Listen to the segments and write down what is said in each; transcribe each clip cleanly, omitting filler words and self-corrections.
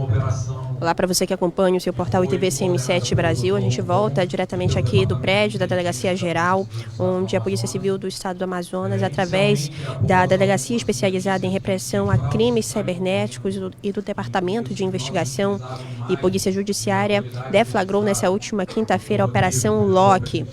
uma operação... Olá para você que acompanha o seu portal ITV CM7 Brasil. A gente volta diretamente aqui do prédio da Delegacia Geral, onde a Polícia Civil do Estado do Amazonas, através da Delegacia Especializada em Repressão a Crimes Cibernéticos e do Departamento de Investigação e Polícia Judiciária, deflagrou nessa última quinta-feira a Operação Loki.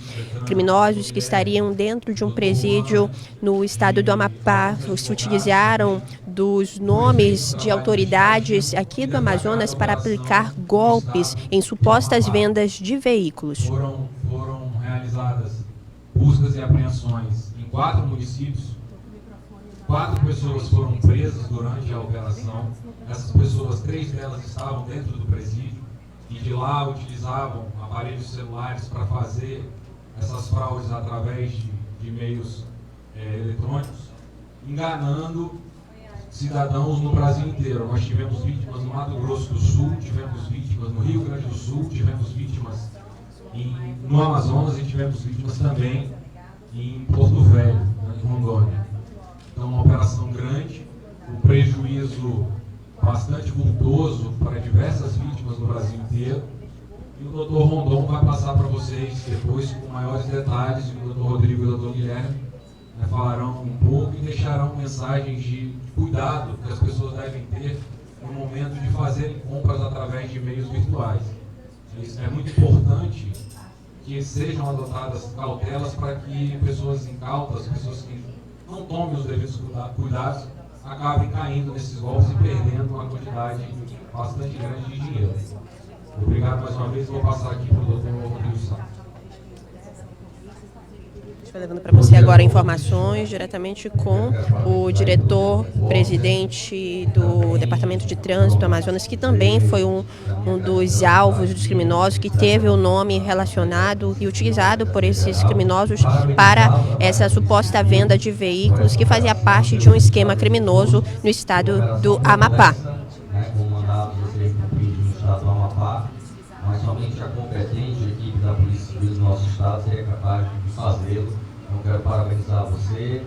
Criminosos que estariam dentro de um presídio no estado do Amapá se utilizaram dos nomes de autoridades aqui do Amazonas para aplicar golpes em supostas vendas de veículos. Foram realizadas buscas e apreensões em 4 municípios. 4 pessoas foram presas durante a operação. Essas pessoas, 3 delas estavam dentro do presídio e de lá utilizavam aparelhos celulares para fazer essas fraudes através de meios eletrônicos, enganando cidadãos no Brasil inteiro. Nós tivemos vítimas no Mato Grosso do Sul, tivemos vítimas no Rio Grande do Sul, tivemos vítimas no Amazonas e tivemos vítimas também em Porto Velho, em Rondônia. Então, uma operação grande, um prejuízo bastante vultoso para diversas vítimas no Brasil inteiro. E o Dr. Rondon vai passar para vocês depois com maiores detalhes, e o Dr. Rodrigo e o Dr. Guilherme falarão um pouco e deixarão mensagens de cuidado que as pessoas devem ter no momento de fazerem compras através de meios virtuais. Isso é muito importante que sejam adotadas cautelas para que pessoas incautas, pessoas que não tomem os devidos cuidados, acabem caindo nesses golpes e perdendo uma quantidade bastante grande de dinheiro. Obrigado mais uma vez, vou passar aqui para o Dr. Rodrigo Sá. Estou levando para você agora informações diretamente com o diretor-presidente do Departamento de Trânsito do Amazonas, que também foi um dos alvos dos criminosos, que teve o nome relacionado e utilizado por esses criminosos para essa suposta venda de veículos, que fazia parte de um esquema criminoso no estado do Amapá. Do Amapá, mas somente a competente equipe da Polícia Civil do nosso estado seria capaz de fazê-lo. Então, quero parabenizar você,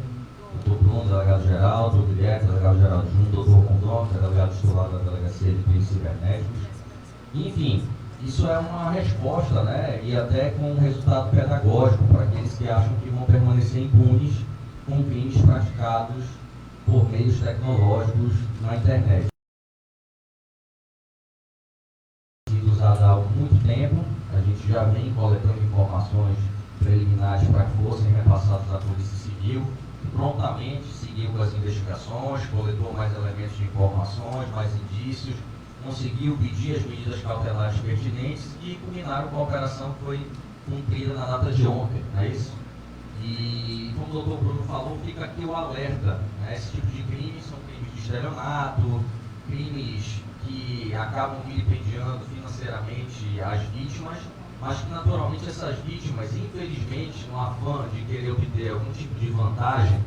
doutor Bruno, delegado-geral, doutor Guilherme, delegado-geral adjunto, doutor Rondon, delegado titular da Delegacia de Crimes Cibernéticos. Enfim, isso é uma resposta, né, e até com um resultado pedagógico para aqueles que acham que vão permanecer impunes com crimes praticados por meios tecnológicos na internet. Há muito tempo, a gente já vem coletando informações preliminares para que fossem repassadas à Polícia Civil, prontamente seguiu com as investigações, coletou mais elementos de informações, mais indícios, conseguiu pedir as medidas cautelares pertinentes e culminaram com a operação que foi cumprida na data de ontem, não é isso? E como o doutor Bruno falou, fica aqui o alerta, né? Esse tipo de crimes são crimes de estelionato, crimes que acabam vilipendiando financeiramente as vítimas, mas que naturalmente essas vítimas, infelizmente, no afã de querer obter algum tipo de vantagem,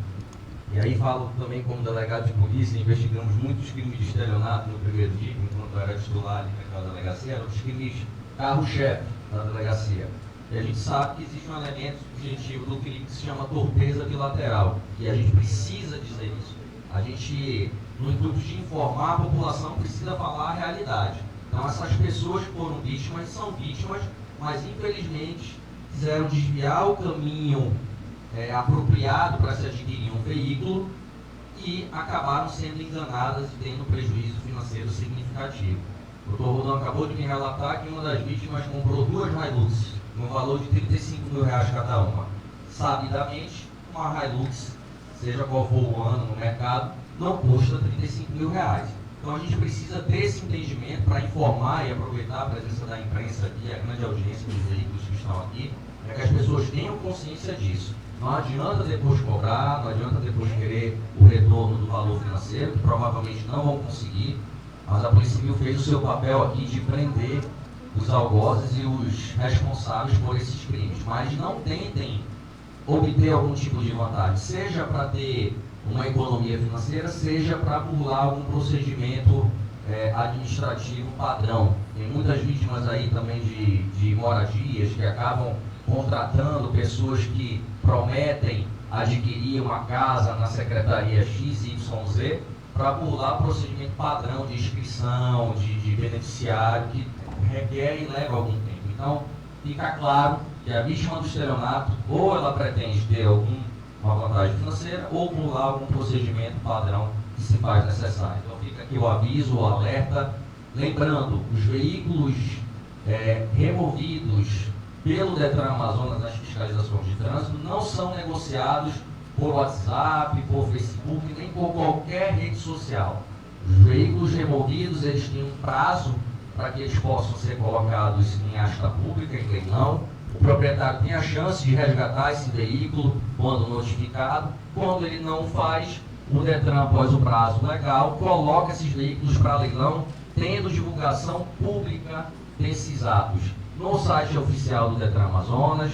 e aí falo também como delegado de polícia, investigamos muitos crimes de estelionato no primeiro dia, enquanto eu era titular ali naquela delegacia, eram os crimes carro-chefe da delegacia. E a gente sabe que existe um elemento subjetivo do crime que se chama torpeza bilateral, e a gente precisa dizer isso. A gente, no intuito de informar a população, precisa falar a realidade. Então, essas pessoas que foram vítimas são vítimas, mas infelizmente quiseram desviar o caminho apropriado para se adquirir um veículo e acabaram sendo enganadas e tendo prejuízo financeiro significativo. O Dr. Rodão acabou de me relatar que uma das vítimas comprou 2 Hilux, no valor de R$35 mil cada uma. Sabidamente, uma Hilux, seja qual for o ano no mercado, não custa R$35 mil. Então a gente precisa desse entendimento para informar e aproveitar a presença da imprensa aqui, a grande audiência dos veículos que estão aqui, para que as pessoas tenham consciência disso. Não adianta depois cobrar, não adianta depois querer o retorno do valor financeiro, que provavelmente não vão conseguir, mas a Polícia Civil fez o seu papel aqui de prender os algozes e os responsáveis por esses crimes, mas não tentem obter algum tipo de vantagem, seja para ter uma economia financeira, seja para burlar algum procedimento administrativo padrão. Tem muitas vítimas aí também de moradias que acabam contratando pessoas que prometem adquirir uma casa na Secretaria XYZ para burlar procedimento padrão de inscrição, de beneficiário, que requer e leva algum tempo. Então, fica claro que a vítima do estelionato, ou ela pretende ter alguma vantagem financeira, ou burlar algum procedimento padrão que se faz necessário. Então, fica aqui o aviso, o alerta. Lembrando, os veículos removidos pelo Detran Amazonas nas fiscalizações de trânsito não são negociados por WhatsApp, por Facebook, nem por qualquer rede social. Os veículos removidos, eles têm um prazo para que eles possam ser colocados em asta pública, em leilão. O proprietário tem a chance de resgatar esse veículo quando notificado. Quando ele não faz, o Detran, após o prazo legal, coloca esses veículos para leilão, tendo divulgação pública desses atos no site oficial do Detran Amazonas,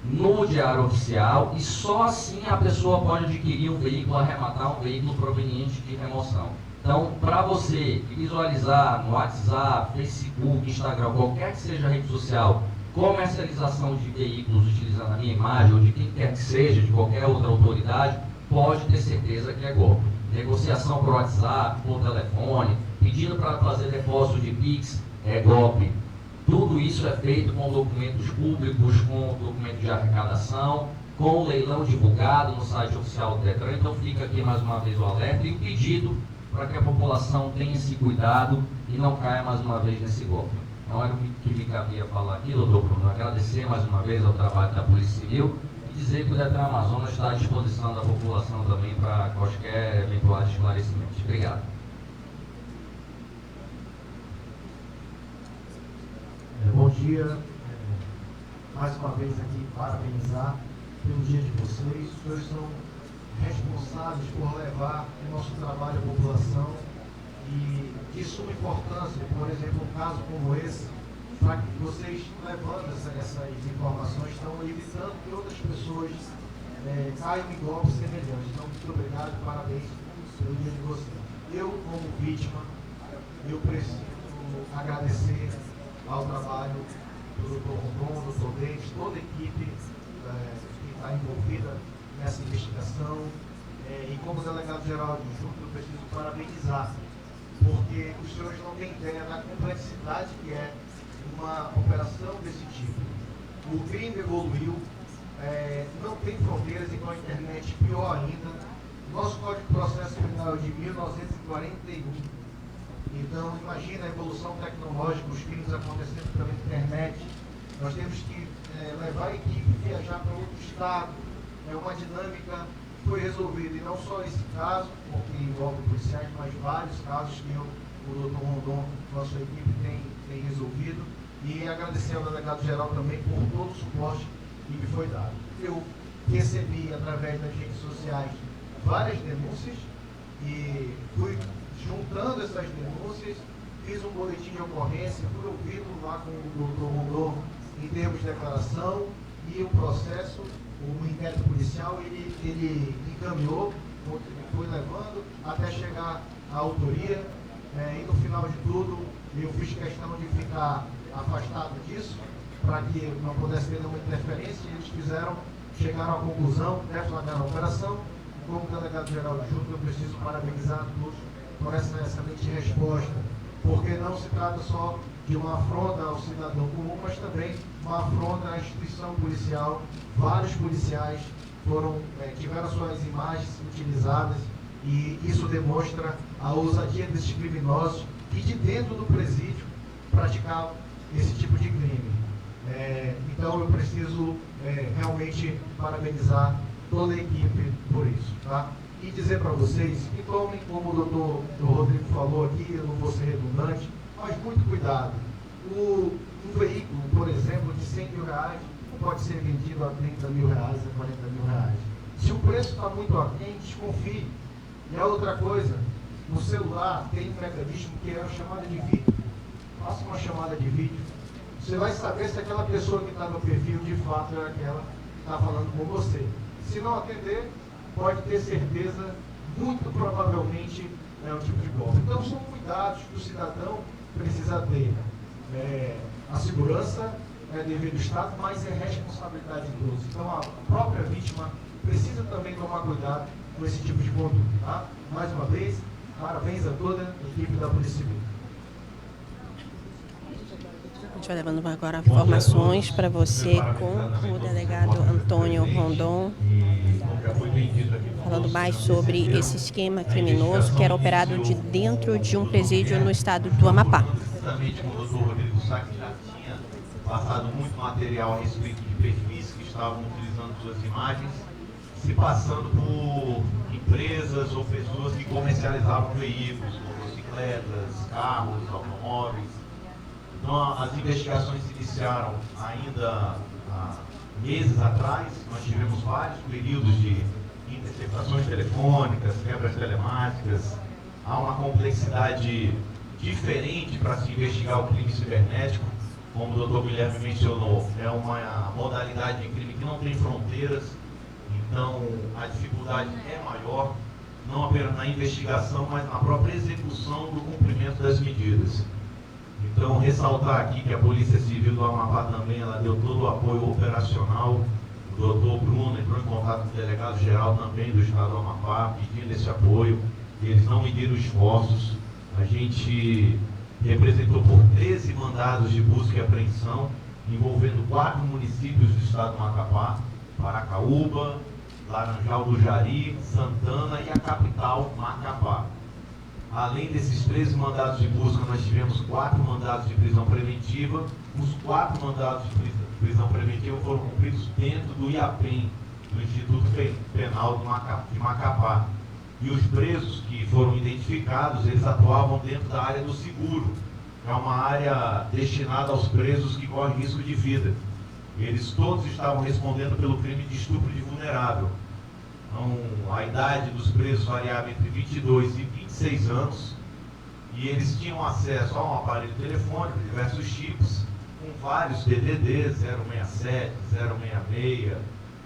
no Diário Oficial, e só assim a pessoa pode adquirir um veículo, arrematar um veículo proveniente de remoção. Então, para você visualizar no WhatsApp, Facebook, Instagram, qualquer que seja a rede social, comercialização de veículos utilizando a minha imagem ou de quem quer que seja, de qualquer outra autoridade, pode ter certeza que é golpe. Negociação por WhatsApp, por telefone, pedindo para fazer depósito de Pix, é golpe. Tudo isso é feito com documentos públicos, com documento de arrecadação, com o leilão divulgado no site oficial do Detran. Então fica aqui mais uma vez o alerta e o pedido para que a população tenha esse cuidado e não caia mais uma vez nesse golpe. Então era o que me cabia falar aqui, doutor Bruno, agradecer mais uma vez ao trabalho da Polícia Civil e dizer que o Detran Amazonas está à disposição da população também para quaisquer eventuais esclarecimentos. Obrigado. Bom dia, mais uma vez aqui parabenizar pelo dia de vocês. Os senhores são responsáveis por levar o nosso trabalho à população e de suma importância, por exemplo, um caso como esse, para que vocês, levando essas informações, estão evitando que outras pessoas caiam em golpes semelhantes. Então, muito obrigado e parabéns pelo dia de vocês. Eu, como vítima, eu preciso agradecer ao trabalho do Dr. Rondon, do Dr. Davis, toda a equipe que está envolvida nessa investigação. E como delegado-geral adjunto, eu preciso parabenizar, porque os senhores não têm ideia da complexidade que é uma operação desse tipo. O crime evoluiu, não tem fronteiras, e com a internet pior ainda. Nosso Código de Processo Criminal é de 1941. Então, imagina a evolução tecnológica, os crimes acontecendo pela internet. Nós temos que levar a equipe, viajar para outro estado. É uma dinâmica que foi resolvida, e não só esse caso, porque envolve policiais, mas vários casos que o doutor Rondon, nossa equipe, tem resolvido. E agradecer ao delegado-geral também por todo o suporte que me foi dado. Eu recebi, através das redes sociais, várias denúncias e fui juntando essas denúncias, fiz um boletim de ocorrência, fui ouvido lá com o doutor Rondon em termos de declaração, e o processo, o inquérito policial, ele encaminhou, foi levando até chegar à autoria, e no final de tudo eu fiz questão de ficar afastado disso, para que não pudesse ter nenhuma interferência, e eles chegaram à conclusão, deflagraram a operação. Como delegado-geral adjunto, eu preciso parabenizar a todos por essa excelente resposta, porque não se trata só de uma afronta ao cidadão comum, mas também uma afronta à instituição policial. Vários policiais tiveram suas imagens utilizadas, e isso demonstra a ousadia desses criminosos que de dentro do presídio praticavam esse tipo de crime. Então eu preciso realmente parabenizar toda a equipe por isso, tá? E dizer para vocês que tomem, como o doutor Rodrigo falou aqui, eu não vou ser redundante, mas muito cuidado. Um veículo, por exemplo, de 100 mil reais, não pode ser vendido a 30 mil reais, a 40 mil reais. Se o preço está muito aquém, desconfie. E a outra coisa, no celular tem um mecanismo que é a chamada de vídeo. Faça uma chamada de vídeo. Você vai saber se aquela pessoa que está no perfil de fato é aquela que está falando com você. Se não atender, pode ter certeza, muito provavelmente é um tipo de golpe. Então são cuidados que o cidadão precisa ter. A segurança é dever do Estado, mas é responsabilidade de todos. Então a própria vítima precisa também tomar cuidado com esse tipo de conduta. Tá? Mais uma vez, Parabéns a toda a equipe da Polícia Civil. A gente vai levando agora informações para você com o delegado Antônio Rondon, falando mais sobre esse esquema criminoso que era operado de dentro de um presídio no estado do Amapá. Justamente com o doutor Rodrigo Sá, que já tinha passado muito material a respeito de perfis que estavam utilizando suas imagens, se passando por empresas ou pessoas que comercializavam veículos, motocicletas, carros, automóveis. Então, as investigações se iniciaram ainda há meses atrás. Nós tivemos vários períodos de interceptações telefônicas, quebras telemáticas. Há uma complexidade diferente para se investigar o crime cibernético. Como o doutor Guilherme mencionou, é uma modalidade de crime que não tem fronteiras. Então, a dificuldade é maior, não apenas na investigação, mas na própria execução do cumprimento das medidas. Então, ressaltar aqui que a Polícia Civil do Amapá também ela deu todo o apoio operacional. O doutor Bruno entrou em contato com o delegado-geral também do Estado do Amapá, pedindo esse apoio. Eles não mediram esforços. A gente representou por 13 mandados de busca e apreensão, envolvendo 4 municípios do Estado do Macapá, Paracaúba, Laranjal do Jari, Santana e a capital, Macapá. Além desses 13 mandados de busca, nós tivemos 4 mandados de prisão preventiva. Os 4 mandados de prisão preventiva foram cumpridos dentro do IAPEM, do Instituto Penal de Macapá. E os presos que foram identificados, eles atuavam dentro da área do seguro. É uma área destinada aos presos que correm risco de vida. Eles todos estavam respondendo pelo crime de estupro de vulnerável. Então, a idade dos presos variava entre 22 e 26 anos, e eles tinham acesso a um aparelho telefônico, diversos chips, com vários DDDs, 067, 066.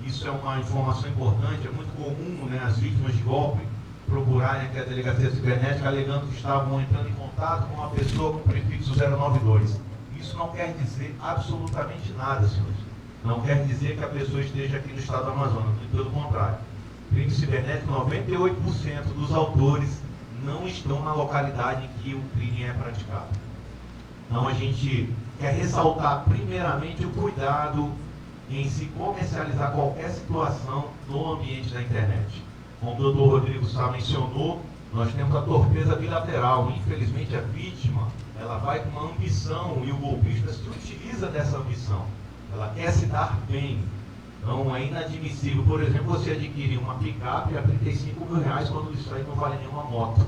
Isso é uma informação importante, é muito comum, né, as vítimas de golpe procurarem aqui a delegacia cibernética alegando que estavam entrando em contato com uma pessoa com prefixo 092. Isso não quer dizer absolutamente nada, senhores. Não quer dizer que a pessoa esteja aqui no estado do Amazonas, pelo contrário. Crime cibernético, 98% dos autores não estão na localidade em que o crime é praticado. Então a gente quer ressaltar primeiramente o cuidado em se comercializar qualquer situação no ambiente da internet. Como o doutor Rodrigo Sá mencionou, nós temos a torpeza bilateral. Infelizmente a vítima, ela vai com uma ambição e o golpista se utiliza dessa ambição. Ela quer se dar bem. Então é inadmissível, por exemplo, você adquirir uma picape a R$35 mil quando isso aí não vale nenhuma moto.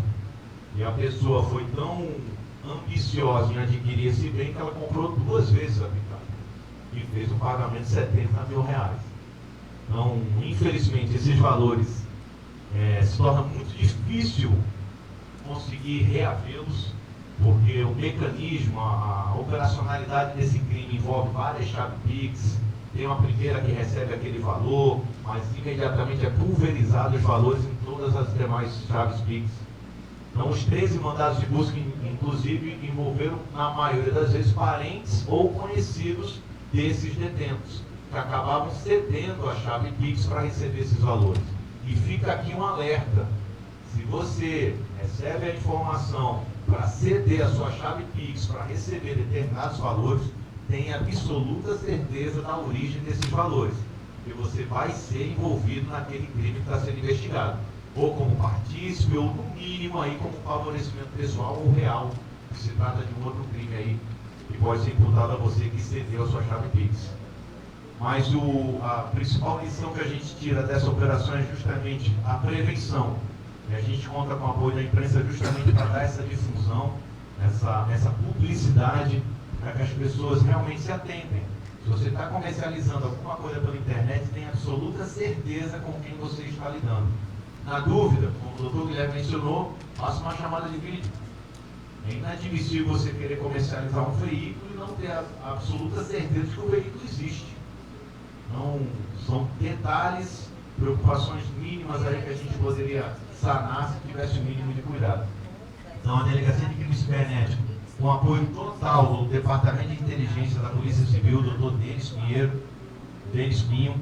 E a pessoa foi tão ambiciosa em adquirir esse bem que ela comprou 2 vezes a picape e fez um pagamento de R$70 mil. Então, infelizmente, esses valores se torna muito difícil conseguir reavê-los, porque o mecanismo, a operacionalidade desse crime envolve várias chaves Pix. Tem uma primeira que recebe aquele valor, mas imediatamente é pulverizado os valores em todas as demais chaves Pix. Então, os 13 mandados de busca, inclusive, envolveram, na maioria das vezes, parentes ou conhecidos desses detentos, que acabavam cedendo a chave Pix para receber esses valores. E fica aqui um alerta: se você recebe a informação para ceder a sua chave Pix para receber determinados valores, tenha absoluta certeza da origem desses valores, porque você vai ser envolvido naquele crime que está sendo investigado, ou como partícipe, ou no mínimo aí como favorecimento pessoal ou real, que se trata de um outro crime aí que pode ser imputado a você que cedeu a sua chave Pix. Mas a principal lição que a gente tira dessa operação é justamente a prevenção. E a gente conta com o apoio da imprensa justamente para dar essa difusão, essa publicidade, para que as pessoas realmente se atentem. Se você está comercializando alguma coisa pela internet, tenha absoluta certeza com quem você está lidando. Na dúvida, como o doutor Guilherme mencionou, faça uma chamada de vídeo. É inadmissível você querer comercializar um veículo e não ter a absoluta certeza de que o veículo existe. Não, são detalhes, preocupações mínimas aí que a gente poderia sanar se tivesse o mínimo de cuidado. Então, a Delegacia de Crime Cibernético, com o apoio total do Departamento de Inteligência da Polícia Civil, doutor Denis Pinho,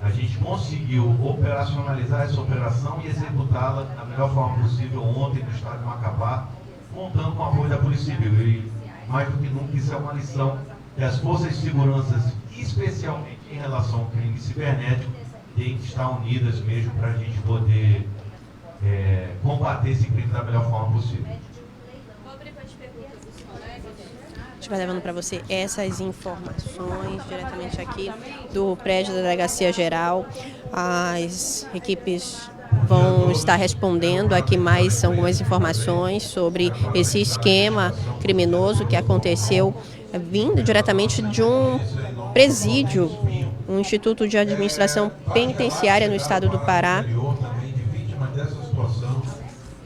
A gente conseguiu operacionalizar essa operação e executá-la da melhor forma possível ontem no estado de Macapá, contando com o apoio da Polícia Civil. E, mais do que nunca, isso é uma lição que as forças de segurança, especialmente em relação ao crime cibernético, têm que estar unidas mesmo para a gente poder combater esse crime da melhor forma possível. A gente vai levando para você essas informações diretamente aqui do prédio da Delegacia Geral. As equipes vão estar respondendo aqui mais algumas informações sobre esse esquema criminoso que aconteceu vindo diretamente de um presídio, um Instituto de Administração Penitenciária no estado do Pará. Também de vítimas dessa situação,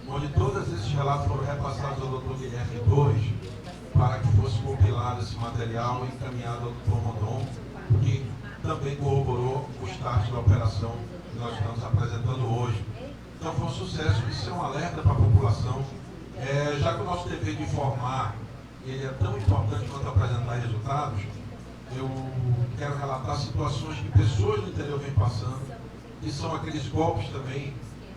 onde todos esses relatos foram repassados ao Dr. Guilherme Torres para que fosse compilado esse material e encaminhado ao Dr. Rondon, que também corroborou o start da operação que nós estamos apresentando hoje. Então foi um sucesso, isso é um alerta para a população. Já que o nosso dever de informar ele é tão importante quanto apresentar resultados, eu quero relatar situações que pessoas do interior vêm passando, que são aqueles golpes também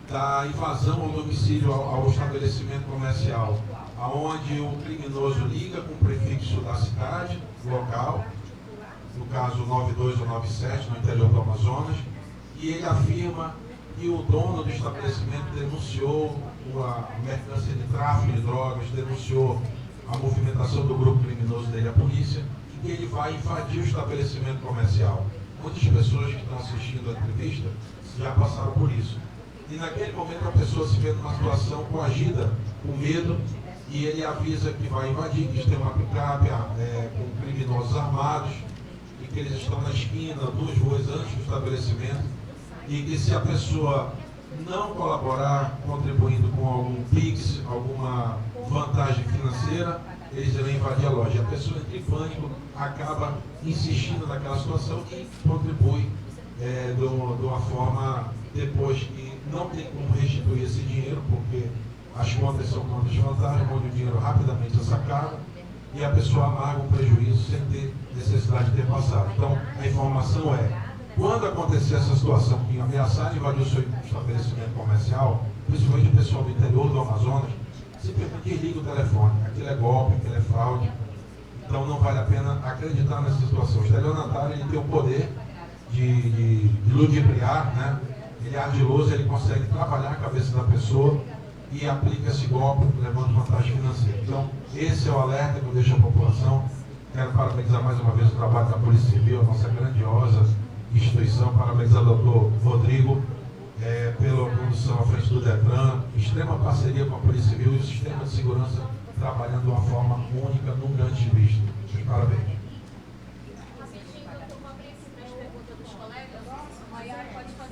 da invasão ao domicílio, ao estabelecimento comercial, aonde o criminoso liga com o prefixo da cidade, local, no caso 92 ou 97, no interior do Amazonas, e ele afirma que o dono do estabelecimento denunciou a mercância de tráfico de drogas, denunciou a movimentação do grupo criminoso dele à polícia, e que ele vai invadir o estabelecimento comercial. Muitas pessoas que estão assistindo a entrevista já passaram por isso. E naquele momento a pessoa se vê numa situação coagida, com medo, e ele avisa que vai invadir, que tem uma picape com criminosos armados, e que eles estão na esquina, 2 ruas antes do estabelecimento, e que se a pessoa não colaborar, contribuindo com algum PIX, alguma vantagem financeira, eles irão invadir a loja. A pessoa entra em pânico, acaba insistindo naquela situação e contribui de uma forma, depois que não tem como restituir esse dinheiro, porque as contas são contas fantasmas, onde o dinheiro rapidamente é sacado e a pessoa amarga um prejuízo sem ter necessidade de ter passado. Então, a informação quando acontecer essa situação que ameaçar invadir o seu estabelecimento comercial, principalmente o pessoal do interior do Amazonas, simplesmente liga o telefone. Aquilo é golpe, aquilo é fraude. Então não vale a pena acreditar nessa situação. O estelionatário ele tem o poder de ludibriar, né? Ele é ardiloso, ele consegue trabalhar a cabeça da pessoa e aplica esse golpe levando vantagem financeira. Então esse é o alerta que eu deixo à população. Quero parabenizar mais uma vez o trabalho da Polícia Civil, a nossa grandiosa instituição, parabenizar o doutor Rodrigo pela condução à frente do Detran, extrema parceria com a Polícia Civil e o sistema de segurança trabalhando de uma forma única, num grande visto. Meus parabéns.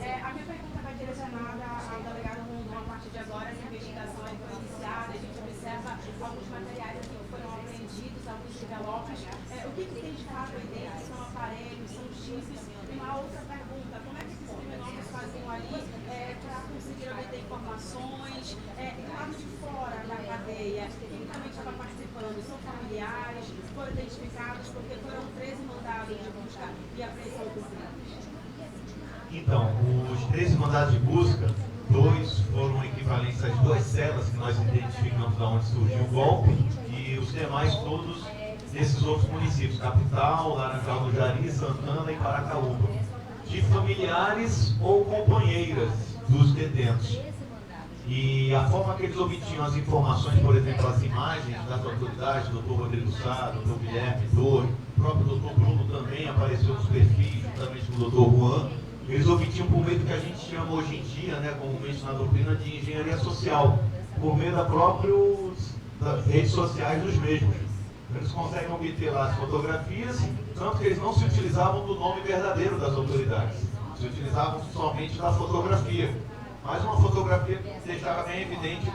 A minha pergunta vai direcionada ao delegado Rondon. A partir de agora, essa investigação foi iniciada, a gente observa alguns materiais aqui que foram apreendidos, alguns envelopes. O que tem de fato aí dentro? São aparelhos, são chips? Uma outra pergunta, como é que esses criminosos faziam ali para conseguir obter informações? Do lado de fora da cadeia, quem também estava participando? São familiares? Foram identificados? Porque foram 13 mandados de busca e apreensão cumpridos. Então, os 13 mandados de busca, 2 foram equivalentes às 2 celas que nós identificamos de onde surgiu o golpe, e os demais todos nesses outros municípios, Capital, Laranjal do Jari, Santana e Paracaúba, de familiares ou companheiras dos detentos. E a forma que eles obtinham as informações, por exemplo, as imagens das autoridades, do Dr. Rodrigo Sá, do Dr. Guilherme Torres, o próprio Dr. Bruno também apareceu nos perfis, juntamente com o Dr. Juan, eles obtinham por meio do que a gente chama hoje em dia, né, comumente na doutrina, de engenharia social, por meio das redes sociais dos mesmos. Eles conseguem obter lá as fotografias, tanto que eles não se utilizavam do nome verdadeiro das autoridades, se utilizavam somente da fotografia. Mas uma fotografia que deixava bem evidente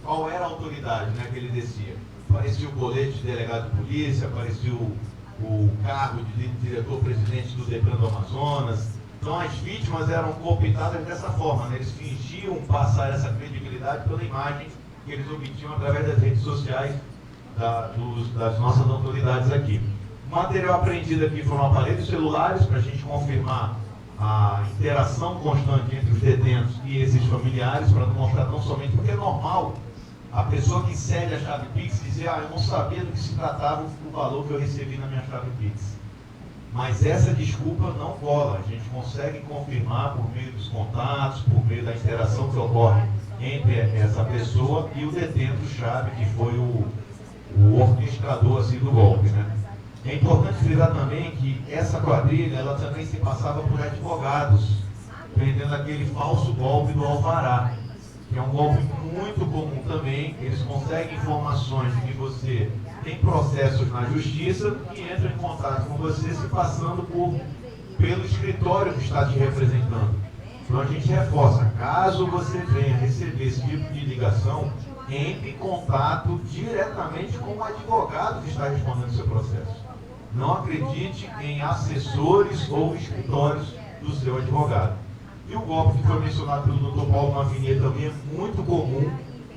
qual era a autoridade, né, que ele descia. Aparecia o colete de delegado de polícia, aparecia o cargo de diretor-presidente do Detran do Amazonas. Então as vítimas eram cooptadas dessa forma, né? Eles fingiam passar essa credibilidade pela imagem que eles obtinham através das redes sociais das nossas autoridades aqui. O material apreendido aqui foram aparelhos celulares, para a gente confirmar a interação constante entre os detentos e esses familiares, para demonstrar não somente porque é normal a pessoa que cede a chave Pix dizer, eu não sabia do que se tratava o valor que eu recebi na minha chave Pix. Mas essa desculpa não cola, a gente consegue confirmar por meio dos contatos, por meio da interação que ocorre entre essa pessoa e o detento-chave, que foi o orquestrador assim, do golpe, né? É importante frisar também que essa quadrilha, ela também se passava por advogados, prendendo aquele falso golpe do alvará, que é um golpe muito comum também. Eles conseguem informações de que você tem processos na justiça e entram em contato com você se passando pelo escritório que está te representando. Então a gente reforça, caso você venha receber esse tipo de ligação, entre em contato diretamente com o advogado que está respondendo o seu processo. Não acredite em assessores ou escritórios do seu advogado. E o golpe que foi mencionado pelo Dr. Paulo Mavinier também é muito comum,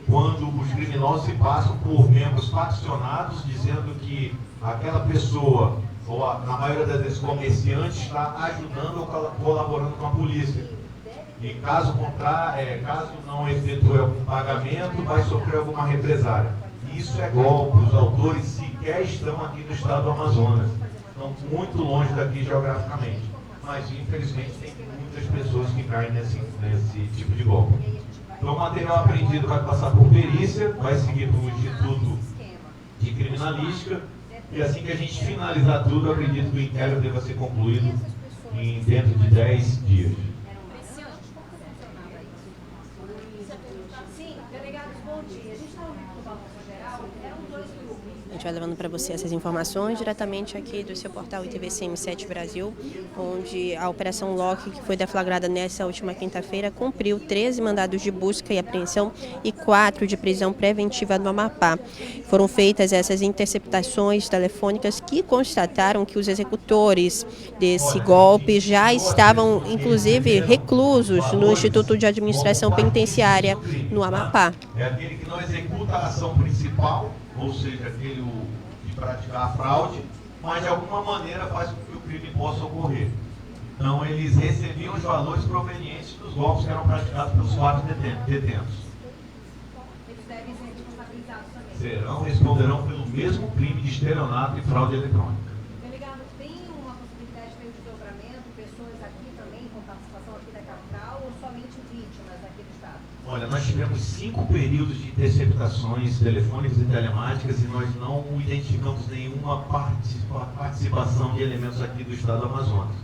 quando os criminosos se passam por membros faccionados, dizendo que aquela pessoa, ou na maioria das vezes comerciante, está ajudando ou colaborando com a polícia. E caso contrário, caso não efetue algum pagamento, vai sofrer alguma represália. Isso é golpe, os autores sequer estão aqui no estado do Amazonas, estão muito longe daqui geograficamente. Mas infelizmente tem muitas pessoas que caem nesse tipo de golpe. Então o material apreendido vai passar por perícia, vai seguir para o Instituto de Criminalística, e assim que a gente finalizar tudo, eu acredito que o inquérito deva ser concluído dentro de 10 dias. Sim, delegados, bom dia. A gente está ouvindo no Balanço Geral, eram 2 grupos. A gente vai levando para você essas informações diretamente aqui do seu portal ITVCM7 Brasil, onde a Operação Loki, que foi deflagrada nessa última quinta-feira, cumpriu 13 mandados de busca e apreensão e 4 de prisão preventiva no Amapá. Foram feitas essas interceptações telefônicas que constataram que os executores desse golpe já estavam, inclusive, reclusos no Instituto de Administração Penitenciária no Amapá. É aquele que não executa a ação principal, ou seja, aquele de praticar a fraude, mas de alguma maneira faz com que o crime possa ocorrer. Então, eles recebiam os valores provenientes dos golpes que eram praticados pelos 4 detentos. Eles devem ser responsabilizados também. Responderão pelo mesmo crime de estelionato e fraude eletrônica. Delegado, tem uma possibilidade de desdobramento, pessoas aqui também com participação aqui da capital, ou somente vítimas aqui do estado? Olha, nós tivemos 5 períodos de interceptações telefônicas e telemáticas e nós não identificamos nenhuma participação de elementos aqui do estado do Amazonas.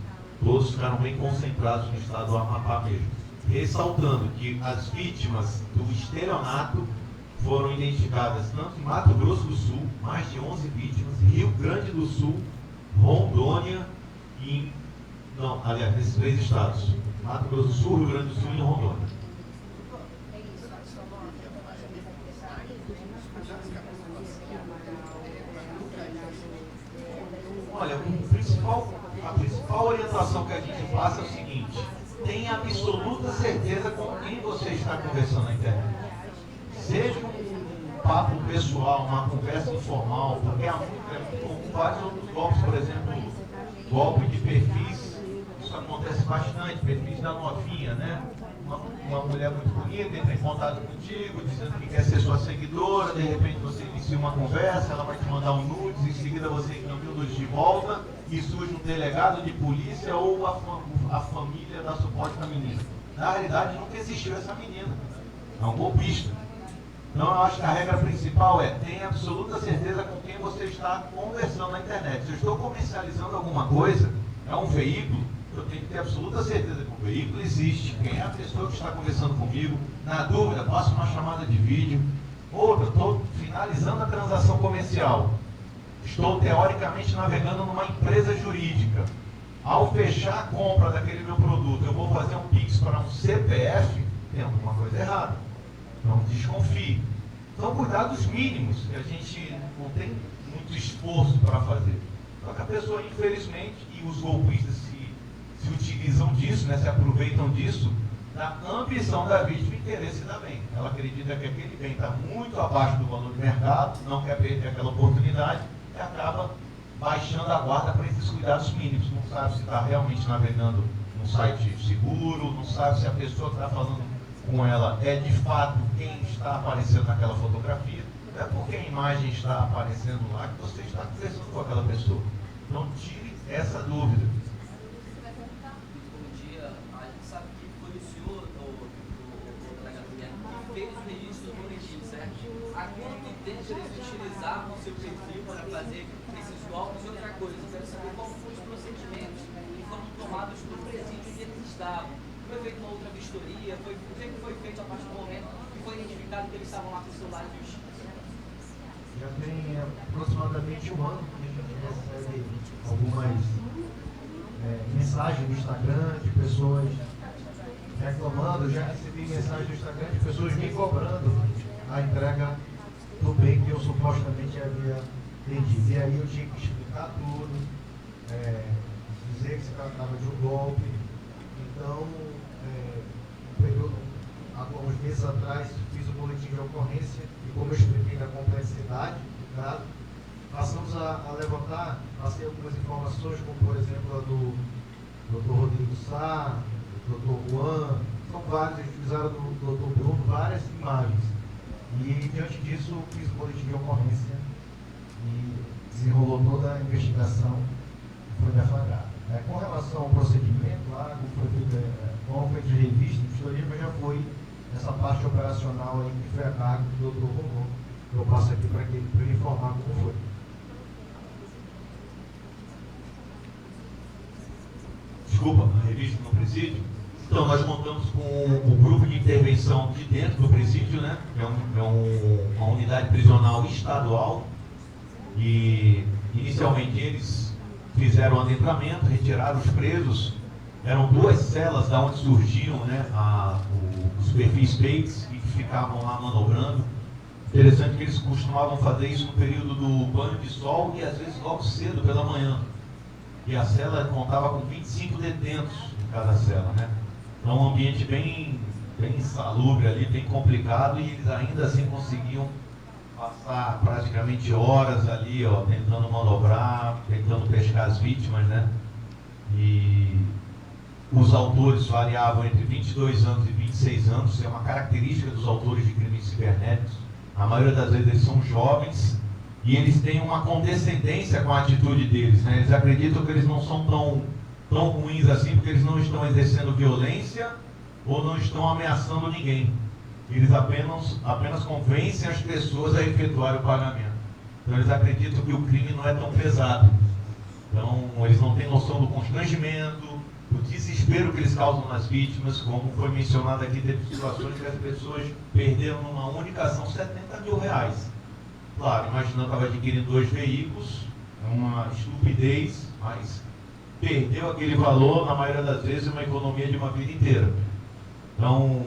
Todos ficaram bem concentrados no estado do Amapá mesmo. Ressaltando que as vítimas do estelionato foram identificadas tanto em Mato Grosso do Sul, mais de 11 vítimas, Rio Grande do Sul, Rondônia e... nesses 3 estados. Mato Grosso do Sul, Rio Grande do Sul e Rondônia. Olha, a principal orientação que a gente passa é o seguinte: tenha absoluta certeza com quem você está conversando na internet. Seja um papo pessoal, uma conversa informal, porque há vários outros golpes, por exemplo, golpe de perfis, isso acontece bastante, perfis da novinha, né? Uma mulher muito bonita entra em contato contigo, dizendo que quer ser sua seguidora, de repente você inicia uma conversa, ela vai te mandar um nudes, em seguida você encaminha o nudes de volta e surge um delegado de polícia ou a família da suposta menina. Na realidade nunca existiu essa menina, é um golpista. Então eu acho que a regra principal é: tenha absoluta certeza com quem você está conversando na internet. Se eu estou comercializando alguma coisa, é um veículo, eu tenho que ter absoluta certeza que o veículo existe, quem é a pessoa que está conversando comigo. Na dúvida, faça uma chamada de vídeo. Outra, estou finalizando a transação comercial. Estou teoricamente navegando numa empresa jurídica. Ao fechar a compra daquele meu produto, eu vou fazer um Pix para um CPF, tem alguma coisa errada. Então desconfie. São cuidados mínimos que a gente não tem muito esforço para fazer. Só que a pessoa, infelizmente, e os golpistas se utilizam disso, né, se aproveitam disso, da ambição da vítima em querer se dar bem. Ela acredita que aquele bem está muito abaixo do valor de mercado, não quer perder aquela oportunidade e acaba baixando a guarda para esses cuidados mínimos. Não sabe se está realmente navegando num site seguro, não sabe se a pessoa que está falando com ela é de fato quem está aparecendo naquela fotografia. Não é porque a imagem está aparecendo lá que você está conversando com aquela pessoa. Então tire essa dúvida. Bom dia, a gente sabe que foi o senhor, o delegado Guilherme, que fez o registro do boletim, certo? Há quanto tempo eles utilizavam o seu perfil para fazer esses golpes e outra coisa? Eu quero saber qual foram os procedimentos que foram tomados no presídio onde eles estavam. Foi feita uma outra vistoria? O que foi feito a partir do momento que foi identificado que eles estavam lá com o celular de justiça? Já tem aproximadamente um ano que a gente recebe algumas mensagens no Instagram de pessoas reclamando. Já recebi mensagens no Instagram de pessoas me cobrando a entrega do bem que eu supostamente havia vendido. E aí eu tinha que explicar tudo, dizer que se tratava de um golpe. Então, alguns meses atrás, fiz o boletim de ocorrência e, como eu expliquei na complexidade do caso, passamos a levantar, passei algumas informações, como por exemplo a do Dr. Rodrigo Sá, do Dr. Juan, são vários, eles utilizaram do Dr. Bruno várias imagens. E diante disso, fiz o boletim de ocorrência e desenrolou toda a investigação e foi deflagrada. Com relação ao procedimento, lá, como foi de revista, vistoria, mas já foi essa parte operacional aí que foi a cargo do Dr. Romão. Eu passo aqui para ele informar como foi. Desculpa, a revista no presídio. Então, nós montamos com o grupo de intervenção de dentro do presídio, né? É uma unidade prisional estadual. E, inicialmente, eles fizeram o adentramento, retiraram os presos. Eram 2 celas da onde surgiam, né, os perfis fakes e que ficavam lá manobrando. Interessante que eles costumavam fazer isso no período do banho de sol e, às vezes, logo cedo pela manhã. E a cela contava com 25 detentos em cada cela, né? Então, um ambiente bem insalubre ali, bem complicado, e eles ainda assim conseguiam passar praticamente horas ali, ó, tentando manobrar, tentando pescar as vítimas, né? E os autores variavam entre 22 anos e 26 anos, isso é uma característica dos autores de crimes cibernéticos. A maioria das vezes eles são jovens e eles têm uma condescendência com a atitude deles, né? Eles acreditam que eles não são tão ruins assim porque eles não estão exercendo violência ou não estão ameaçando ninguém. Eles apenas convencem as pessoas a efetuar o pagamento. Então eles acreditam que o crime não é tão pesado. Então eles não têm noção do constrangimento, do desespero que eles causam nas vítimas. Como foi mencionado aqui, teve situações que as pessoas perderam numa única ação R$70 mil. Claro, imaginando que estava adquirindo 2 veículos, é uma estupidez, mas perdeu aquele valor, na maioria das vezes, uma economia de uma vida inteira. Então,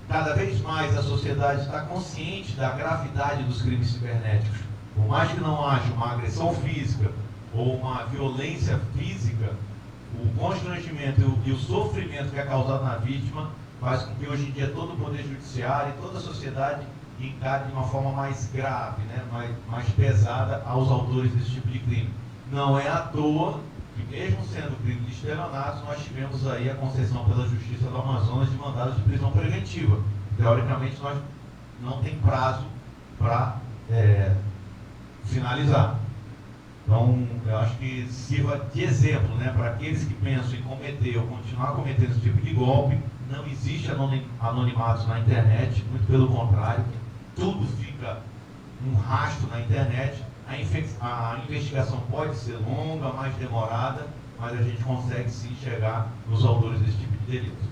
cada vez mais a sociedade está consciente da gravidade dos crimes cibernéticos. Por mais que não haja uma agressão física ou uma violência física, o constrangimento e o sofrimento que é causado na vítima faz com que hoje em dia todo o poder judiciário e toda a sociedade encare de uma forma mais grave, né, mais pesada aos autores desse tipo de crime. Não é à toa que, mesmo sendo crime de estelionato, nós tivemos aí a concessão pela Justiça do Amazonas de mandados de prisão preventiva. Teoricamente, nós não tem prazo para finalizar. Então, eu acho que sirva de exemplo, né, para aqueles que pensam em cometer ou continuar cometendo esse tipo de golpe. Não existe anonimatos na internet, muito pelo contrário, tudo fica um rastro na internet. A investigação pode ser longa, mais demorada, mas a gente consegue sim chegar nos autores desse tipo de delito.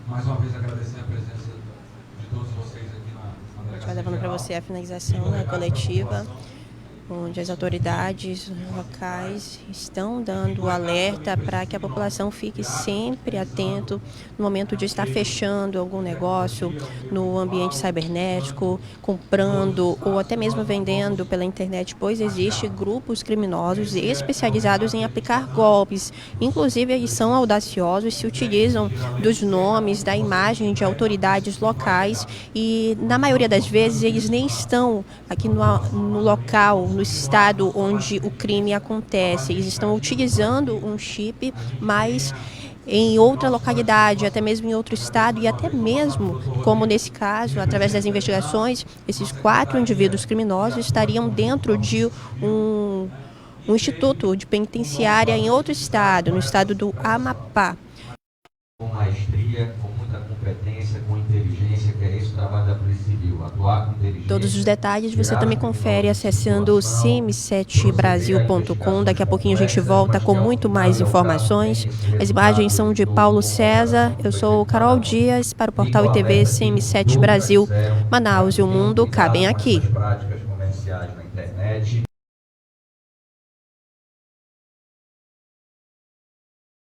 Mais uma vez agradecer a presença de todos vocês aqui na delegacia. Vai levando para você a finalização da coletiva, onde as autoridades locais estão dando alerta para que a população fique sempre atento no momento de estar fechando algum negócio no ambiente cibernético, comprando ou até mesmo vendendo pela internet, pois existem grupos criminosos especializados em aplicar golpes. Inclusive, eles são audaciosos, se utilizam dos nomes, da imagem de autoridades locais e, na maioria das vezes, eles nem estão aqui no local, no no estado onde o crime acontece. Eles estão utilizando um chip, mas em outra localidade, até mesmo em outro estado, e até mesmo, como nesse caso, através das investigações, esses 4 indivíduos criminosos estariam dentro de um instituto de penitenciária em outro estado, no estado do Amapá. Com maestria, com muita competência, com inteligência, que é esse o trabalho da Polícia Civil, atuar com inteligência. Todos os detalhes você também confere acessando cm7brasil.com. Daqui a pouquinho a gente volta com muito mais informações. As imagens são de Paulo César. Eu sou Carol Dias para o portal ITV CM7 Brasil. Manaus e o mundo cabem aqui. Práticas comerciais na internet.